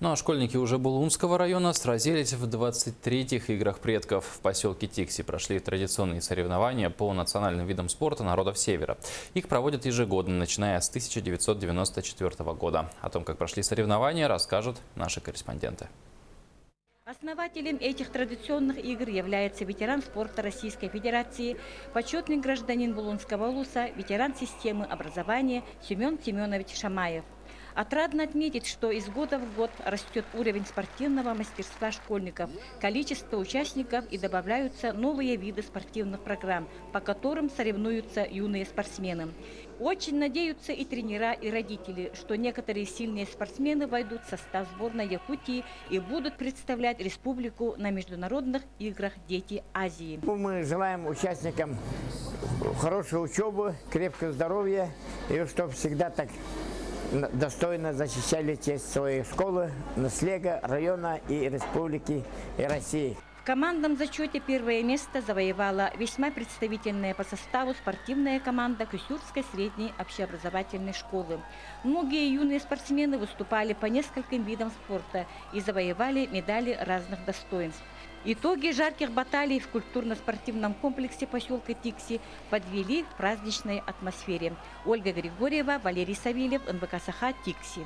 Ну а школьники Ужебулунского района сразились в 23-х играх предков. В поселке Тикси прошли традиционные соревнования по национальным видам спорта народов Севера. Их проводят ежегодно, начиная с 1994 года. О том, как прошли соревнования, расскажут наши корреспонденты. Основателем этих традиционных игр является ветеран спорта Российской Федерации, почетный гражданин Булунского улуса, ветеран системы образования Семен Семенович Шамаев. Отрадно отметить, что из года в год растет уровень спортивного мастерства школьников, количество участников и добавляются новые виды спортивных программ, по которым соревнуются юные спортсмены. Очень надеются и тренера, и родители, что некоторые сильные спортсмены войдут в состав сборной Якутии и будут представлять республику на международных играх «Дети Азии». Мы желаем участникам хорошей учебы, крепкого здоровья и чтобы всегда так достойно защищали честь своей школы, наследия района и республики и России. В командном зачете первое место завоевала весьма представительная по составу спортивная команда Кюсюрской средней общеобразовательной школы. Многие юные спортсмены выступали по нескольким видам спорта и завоевали медали разных достоинств. Итоги жарких баталий в культурно-спортивном комплексе поселка Тикси подвели к праздничной атмосфере. Ольга Григорьева, Валерий Савельев, НВК Саха, Тикси.